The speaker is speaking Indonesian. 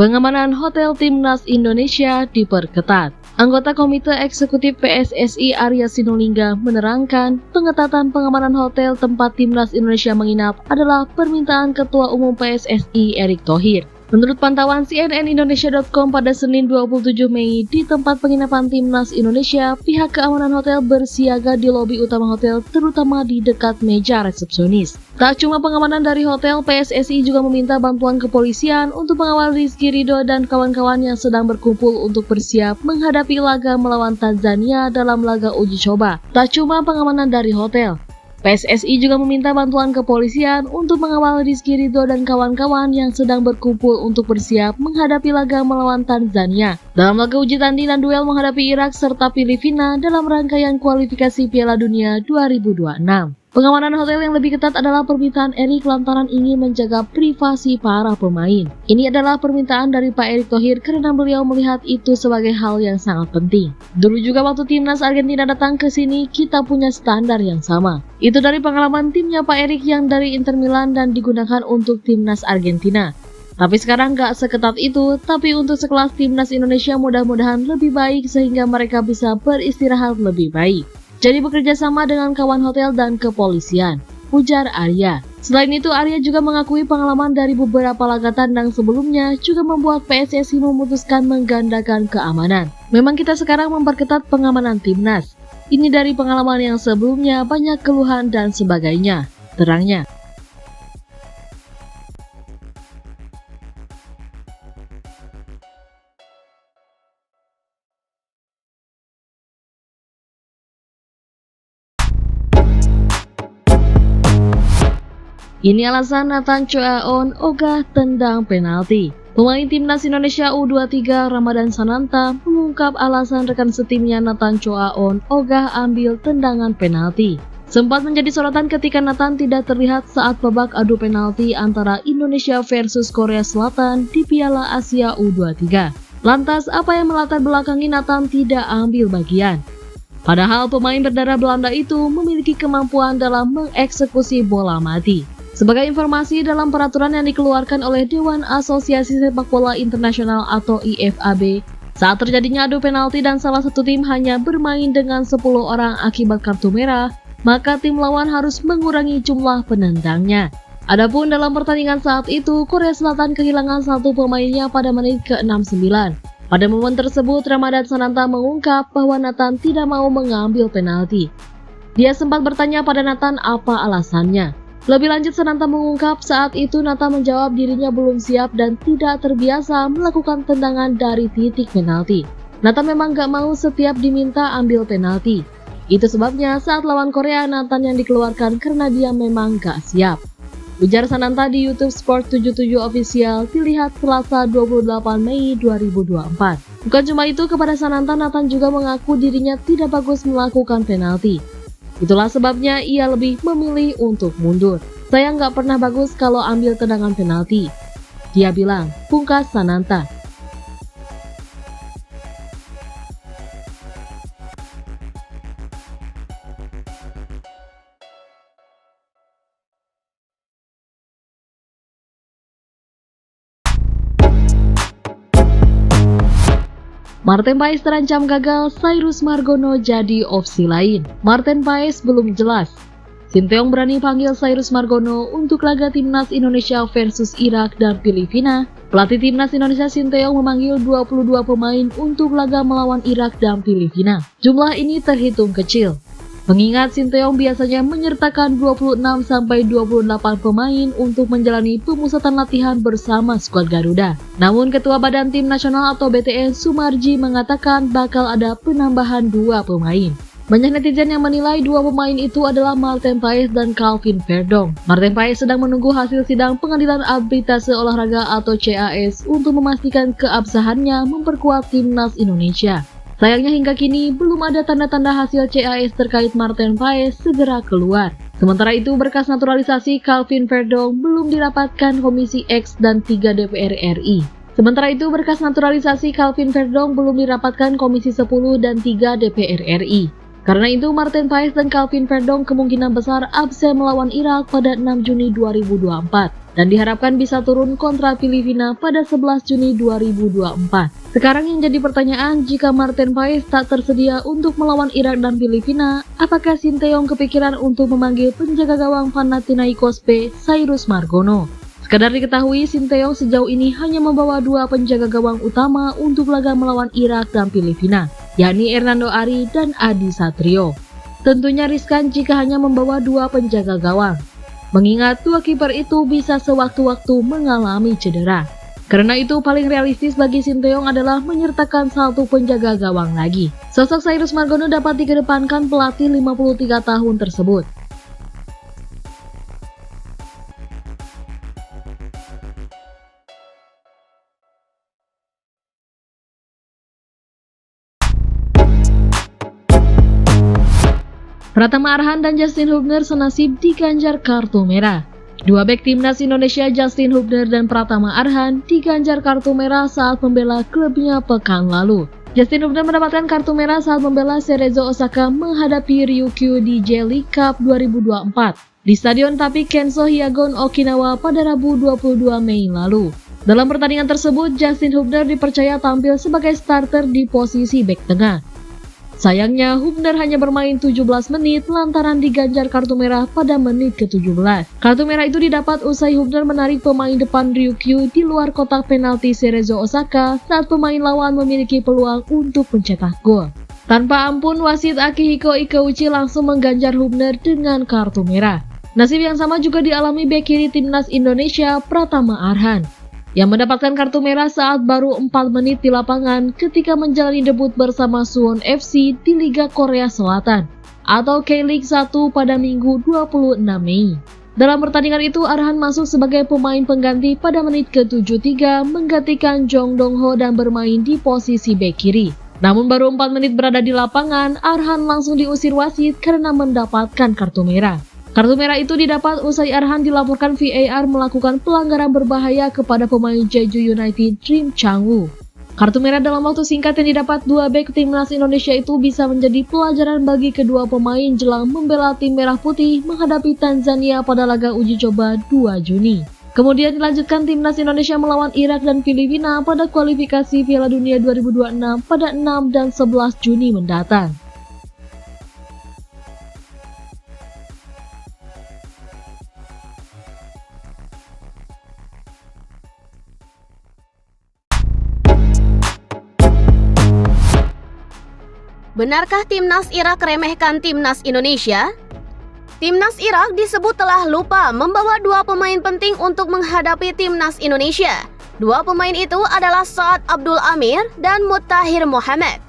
Pengamanan Hotel Timnas Indonesia diperketat. Anggota Komite Eksekutif PSSI Arya Sinulinga menerangkan pengetatan pengamanan hotel tempat Timnas Indonesia menginap adalah permintaan Ketua Umum PSSI Erick Thohir. Menurut pantauan cnnindonesia.com pada Senin 27 Mei, di tempat penginapan Timnas Indonesia, pihak keamanan hotel bersiaga di lobi utama hotel, terutama di dekat meja resepsionis. Tak cuma pengamanan dari hotel, PSSI juga meminta bantuan kepolisian untuk mengawal Rizky Ridho dan kawan-kawan yang sedang berkumpul untuk bersiap menghadapi laga melawan Tanzania dalam laga uji coba. Tak cuma pengamanan dari hotel, PSSI juga meminta bantuan kepolisian untuk mengawal Rizky Ridho dan kawan-kawan yang sedang berkumpul untuk bersiap menghadapi laga melawan Tanzania dalam laga uji tanding dan duel menghadapi Irak serta Filipina dalam rangkaian kualifikasi Piala Dunia 2026. Pengamanan hotel yang lebih ketat adalah permintaan Erick lantaran ingin menjaga privasi para pemain. Ini adalah permintaan dari Pak Erick Thohir karena beliau melihat itu sebagai hal yang sangat penting. Dulu juga waktu Timnas Argentina datang ke sini, kita punya standar yang sama. Itu dari pengalaman timnya Pak Erick yang dari Inter Milan dan digunakan untuk Timnas Argentina. Tapi sekarang gak seketat itu, tapi untuk sekelas Timnas Indonesia mudah-mudahan lebih baik sehingga mereka bisa beristirahat lebih baik. Jadi bekerja sama dengan kawan hotel dan kepolisian, ujar Arya. Selain itu, Arya juga mengakui pengalaman dari beberapa laga tandang sebelumnya juga membuat PSSI memutuskan menggandakan keamanan. Memang kita sekarang memperketat pengamanan Timnas. Ini dari pengalaman yang sebelumnya banyak keluhan dan sebagainya, terangnya. Ini alasan Nathan Choaon ogah tendang penalti. Pemain Timnas Indonesia U23 Ramadan Sananta mengungkap alasan rekan setimnya Nathan Choaon ogah ambil tendangan penalti. Sempat menjadi sorotan ketika Nathan tidak terlihat saat babak adu penalti antara Indonesia versus Korea Selatan di Piala Asia U23. Lantas, apa yang melatar belakangi Nathan tidak ambil bagian? Padahal pemain berdarah Belanda itu memiliki kemampuan dalam mengeksekusi bola mati. Sebagai informasi, dalam peraturan yang dikeluarkan oleh Dewan Asosiasi Sepak Bola Internasional atau IFAB, saat terjadinya adu penalti dan salah satu tim hanya bermain dengan 10 orang akibat kartu merah, maka tim lawan harus mengurangi jumlah penendangnya. Adapun dalam pertandingan saat itu, Korea Selatan kehilangan satu pemainnya pada menit ke-69. Pada momen tersebut, Ramadan Sananta mengungkap bahwa Nathan tidak mau mengambil penalti. Dia sempat bertanya pada Nathan apa alasannya. Lebih lanjut, Sananta mengungkap saat itu Nathan menjawab dirinya belum siap dan tidak terbiasa melakukan tendangan dari titik penalti. Nathan memang gak mau setiap diminta ambil penalti. Itu sebabnya saat lawan Korea, Nathan yang dikeluarkan karena dia memang gak siap. Ujar Sananta di YouTube Sport 77 Official, dilihat Selasa 28 Mei 2024. Bukan cuma itu, kepada Sananta, Nathan juga mengaku dirinya tidak bagus melakukan penalti. Itulah sebabnya ia lebih memilih untuk mundur. Saya nggak pernah bagus kalau ambil tendangan penalti, dia bilang, pungkas Sananta. Marten Paes terancam gagal, Cyrus Margono jadi opsi lain. Marten Paes belum jelas. Sinteyong berani panggil Cyrus Margono untuk laga Timnas Indonesia versus Irak dan Filipina. Pelatih Timnas Indonesia Sinteyong memanggil 22 pemain untuk laga melawan Irak dan Filipina. Jumlah ini terhitung kecil, mengingat Sinteyong biasanya menyertakan 26-28 pemain untuk menjalani pemusatan latihan bersama skuad Garuda. Namun Ketua Badan Tim Nasional atau BTN Sumarji mengatakan bakal ada penambahan 2 pemain. Banyak netizen yang menilai 2 pemain itu adalah Marten Paes dan Calvin Verdong. Marten Paes sedang menunggu hasil sidang Pengadilan Arbitrase Olahraga atau CAS untuk memastikan keabsahannya memperkuat Timnas Indonesia. Sayangnya hingga kini belum ada tanda-tanda hasil CAS terkait Marten Paes segera keluar. Sementara itu, berkas naturalisasi Calvin Verdong belum dirapatkan Komisi X dan 3 DPR RI. Sementara itu, berkas naturalisasi Calvin Verdong belum dirapatkan Komisi 10 dan 3 DPR RI. Karena itu, Martin Paes dan Calvin Verdong kemungkinan besar absen melawan Irak pada 6 Juni 2024 dan diharapkan bisa turun kontra Filipina pada 11 Juni 2024. Sekarang yang jadi pertanyaan, jika Martin Paes tak tersedia untuk melawan Irak dan Filipina, apakah Sinteyong kepikiran untuk memanggil penjaga gawang Panathinaikos B, Cyrus Margono? Sekadar diketahui, Sinteyong sejauh ini hanya membawa 2 penjaga gawang utama untuk laga melawan Irak dan Filipina, yakni Hernando Ari dan Adi Satrio. Tentunya riskan jika hanya membawa 2 penjaga gawang, mengingat 2 kiper itu bisa sewaktu-waktu mengalami cedera. Karena itu paling realistis bagi Sinteyong adalah menyertakan 1 penjaga gawang lagi. Sosok Cyrus Margono dapat dikedepankan pelatih 53 tahun tersebut. Pratama Arhan dan Justin Hubner senasib diganjar kartu merah. 2 bek timnas Indonesia Justin Hubner dan Pratama Arhan diganjar kartu merah saat membela klubnya pekan lalu. Justin Hubner mendapatkan kartu merah saat membela Cerezo Osaka menghadapi Ryukyu di J-League Cup 2024 di Stadion Tapi Kenso Hiagon, Okinawa pada Rabu 22 Mei lalu. Dalam pertandingan tersebut, Justin Hubner dipercaya tampil sebagai starter di posisi bek tengah. Sayangnya, Hubner hanya bermain 17 menit lantaran diganjar kartu merah pada menit ke-17. Kartu merah itu didapat usai Hubner menarik pemain depan Ryukyu di luar kotak penalti Cerezo Osaka saat pemain lawan memiliki peluang untuk mencetak gol. Tanpa ampun, wasit Akihiko Ikeuchi langsung mengganjar Hubner dengan kartu merah. Nasib yang sama juga dialami bek kiri timnas Indonesia Pratama Arhan, yang mendapatkan kartu merah saat baru 4 menit di lapangan ketika menjalani debut bersama Suwon FC di Liga Korea Selatan atau K-League 1 pada Minggu 26 Mei. Dalam pertandingan itu, Arhan masuk sebagai pemain pengganti pada menit ke-73 menggantikan Jong Dong-ho dan bermain di posisi bek kiri. Namun baru 4 menit berada di lapangan, Arhan langsung diusir wasit karena mendapatkan kartu merah. Kartu merah itu didapat usai Arhan dilaporkan VAR melakukan pelanggaran berbahaya kepada pemain Jeju United Dream Changwoo. Kartu merah dalam waktu singkat yang didapat 2 bek timnas Indonesia itu bisa menjadi pelajaran bagi kedua pemain jelang membela tim merah putih menghadapi Tanzania pada laga uji coba 2 Juni. Kemudian dilanjutkan timnas Indonesia melawan Irak dan Filipina pada kualifikasi Piala Dunia 2026 pada 6 dan 11 Juni mendatang. Benarkah timnas Irak remehkan timnas Indonesia? Timnas Irak disebut telah lupa membawa 2 pemain penting untuk menghadapi timnas Indonesia. 2 pemain itu adalah Saad Abdul Amir dan Muttahir Mohamed.